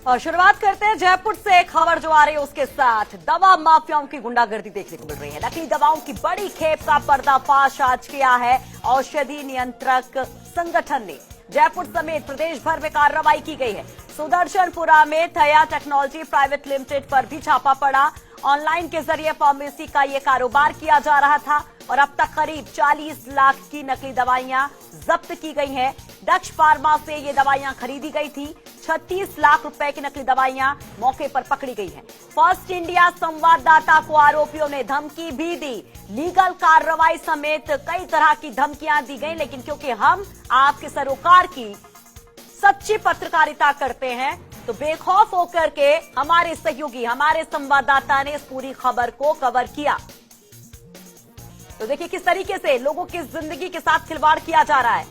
और शुरुआत करते हैं जयपुर से। खबर जो आ रही है उसके साथ दवा माफियाओं की गुंडागर्दी देखने को मिल रही है। नकली दवाओं की बड़ी खेप का पर्दाफाश आज किया है औषधि नियंत्रक संगठन ने। जयपुर समेत प्रदेश भर में कार्रवाई की गई है। सुदर्शनपुरा में थया टेक्नोलॉजी प्राइवेट लिमिटेड पर भी छापा पड़ा। ऑनलाइन के जरिए फार्मेसी का ये कारोबार किया जा रहा था और अब तक करीब 40 लाख की नकली दवाइयां जब्त की गई हैं। डच फार्मा से ये दवाइयां खरीदी गई थी। 36 लाख रुपए की नकली दवाइयां मौके पर पकड़ी गई हैं। फर्स्ट इंडिया संवाददाता को आरोपियों ने धमकी भी दी। लीगल कार्रवाई समेत कई तरह की धमकियां दी गई, लेकिन क्योंकि हम आपके सरोकार की सच्ची पत्रकारिता करते हैं तो बेखौफ होकर के हमारे सहयोगी, हमारे संवाददाता ने इस पूरी खबर को कवर किया। तो देखिए किस तरीके से लोगों की जिंदगी के साथ खिलवाड़ किया जा रहा है।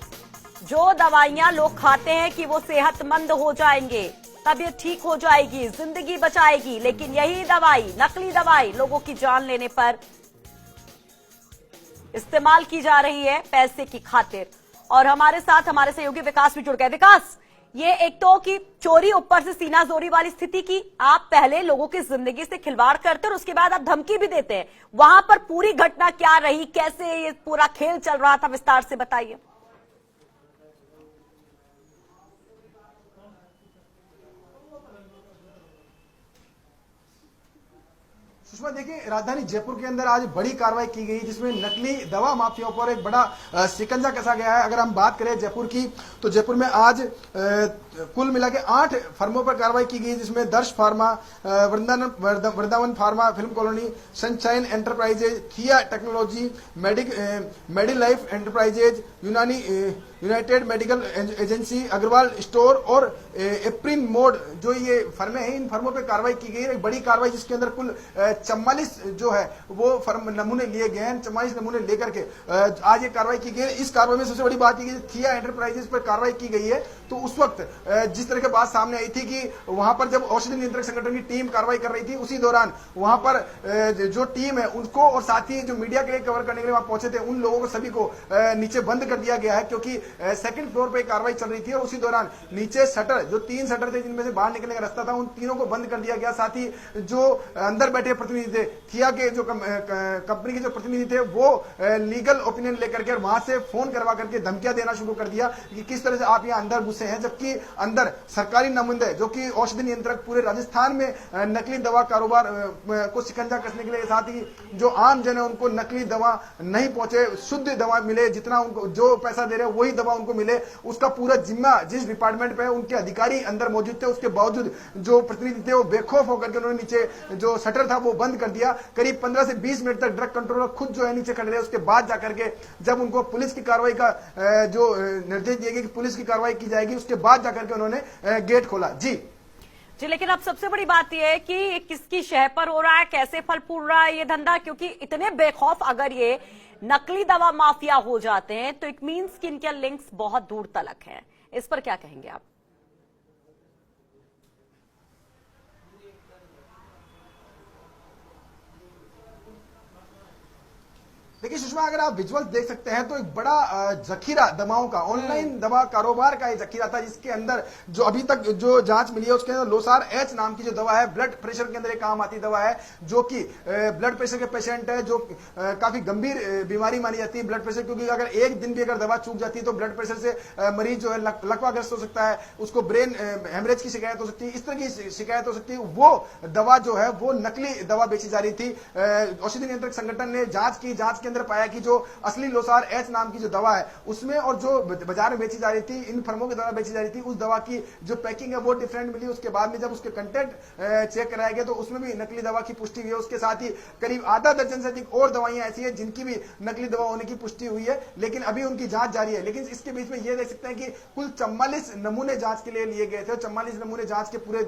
जो दवाइयां लोग खाते हैं कि वो सेहतमंद हो जाएंगे, तबीयत ठीक हो जाएगी, जिंदगी बचाएगी, लेकिन यही दवाई, नकली दवाई लोगों की जान लेने पर इस्तेमाल की जा रही है पैसे की खातिर। और हमारे साथ हमारे सहयोगी विकास भी जुड़ गए। विकास, ये एक तो की चोरी, ऊपर से सीना जोरी वाली स्थिति की आप पहले लोगों की जिंदगी से खिलवाड़ करते और उसके बाद आप धमकी भी देते हैं। वहां पर पूरी घटना क्या रही, कैसे ये पूरा खेल चल रहा था, विस्तार से बताइए। सुषमा, देखिए राजधानी जयपुर के अंदर आज बड़ी कार्रवाई की गई जिसमें नकली दवा माफियाओं पर एक बड़ा शिकंजा कसा गया है। अगर हम बात करें जयपुर की तो जयपुर में आज कुल मिला के 8 फर्मों पर कार्रवाई की गई, जिसमें Darsh Pharma, Vrindavan Pharma, Film Colony, Sunshine Enterprises, Thiya Technology, Medilife Enterprises, United Medical Agency, Agarwal Store और एप्रिन मोड, जो ये फर्में हैं, इन फर्मों पर कार्रवाई की गई है। एक बड़ी कार्रवाई जिसके अंदर कुल 44 जो है वो फर्म नमूने लिए गए हैं। 44 नमूने लेकर के आज ये कार्रवाई की गई है। इस कार्रवाई में सबसे बड़ी बात यह थिया एंटरप्राइजेज पर कार्रवाई की गई है। तो उस वक्त जिस तरह की बात सामने आई थी कि वहां पर जब औषधि नियंत्रक संगठन की टीम कार्रवाई कर रही थी, उसी दौरान वहां पर जो टीम है उनको और साथ ही जो मीडिया के लिए कवर करने के लिए वहां पहुंचे थे, उन लोगों को सभी को नीचे बंद कर दिया गया है, क्योंकि सेकंड फ्लोर पर कार्रवाई चल रही थी और उसी दौरान नीचे शटर, जो 3 शटर थे जिनमें से बाहर निकलने का रास्ता था, उन तीनों को बंद कर दिया गया। साथ ही जो अंदर बैठे प्रतिनिधि थे, थिया के जो कंपनी के जो प्रतिनिधि थे, वो लीगल ओपिनियन लेकर के वहां से फोन करवा करके धमकियां देना शुरू कर दिया कि किस तरह से आप यहां अंदर घुसे हैं, जबकि अंदर सरकारी नुमाइंदे जो कि औषधि नियंत्रक पूरे राजस्थान में नकली दवा कारोबार को शिकंजा कसने के लिए, साथ ही जो आम जन है उनको नकली दवा नहीं पहुंचे, शुद्ध दवा मिले, जितना उनको जो पैसा दे रहे हैं वही दवा उनको मिले, उसका पूरा जिम्मा जिस डिपार्टमेंट पे है उनके अधिकारी अंदर मौजूद थे। उसके बावजूद जो प्रतिनिधि थे वो बेखौफ होकर के उन्होंने नीचे जो शटर था वो बंद कर दिया। करीब 15 से 20 मिनट तक ड्रग कंट्रोलर खुद जो है नीचे खड़े रहे। उसके बाद जाकर के जब उनको पुलिस की कार्रवाई का जो निर्देश दिए गए कि पुलिस की कार्रवाई की जाएगी, उसके बाद जाकर के उन्होंने गेट खोला। जी, लेकिन अब सबसे बड़ी बात यह है कि किसकी शह पर हो रहा है, कैसे फल फूल रहा है ये धंधा, क्योंकि इतने बेखौफ अगर ये नकली दवा माफिया हो जाते हैं तो इट मीन्स कि इनके लिंक्स बहुत दूर तलक है। इस पर क्या कहेंगे आप? देखिए सुषमा, अगर आप विजुअल देख सकते हैं तो एक बड़ा जखीरा दवाओं का, ऑनलाइन दवा कारोबार का एक जखीरा था, जिसके अंदर जो अभी तक जो जांच मिली है उसके अंदर लोसार एच नाम की जो दवा है, ब्लड प्रेशर के अंदर एक काम आती दवा है, जो कि ब्लड प्रेशर के पेशेंट है जो काफी गंभीर बीमारी मानी जाती है ब्लड प्रेशर, क्योंकि अगर एक दिन भी अगर दवा चूक जाती है तो ब्लड प्रेशर से मरीज जो है लकवाग्रस्त हो सकता है, उसको ब्रेन हेमरेज की शिकायत हो सकती है, इस तरह की शिकायत हो सकती है। वो दवा जो है वो नकली दवा बेची जा रही थी। औषधि नियंत्रक संगठन ने जांच की, जांच के अंदर पाया कि जो असली लोसार एच नाम की जो दवा है उसमें और जो बाजार में बेची जा रही थी, इन फर्मों के द्वारा बेची जा रही थी, उस दवा की जो पैकिंग है वो डिफरेंट मिली। उसके बाद में जब उसके कंटेंट चेक कराया गया तो उसमें भी नकली दवा की पुष्टि हुई है। उसके साथ ही करीब आधा दर्जन से अधिक और दवाइयां ऐसी है जिनकी भी नकली दवा होने की पुष्टि हुई है, लेकिन अभी उनकी जांच जारी है। लेकिन इसके बीच में यह देख सकते हैं कि कुल 44 नमूने जांच के लिए लिए गए थे और 44 नमूने जांच के पूरे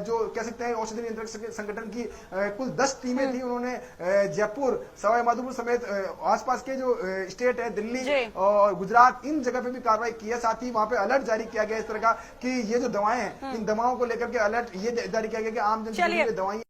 जो कह सकते हैं औषधि नियंत्रक संगठन की कुल 10 टीमें थी। उन्होंने जयपुर, सवाई माधोपुर समेत आसपास के जो स्टेट है, दिल्ली और गुजरात, इन जगह पे भी कार्रवाई की है। साथ ही वहां पे अलर्ट जारी किया गया इस तरह का कि ये जो दवाएं हैं, इन दवाओं को लेकर के अलर्ट ये जारी किया गया कि आम जन की दवाएं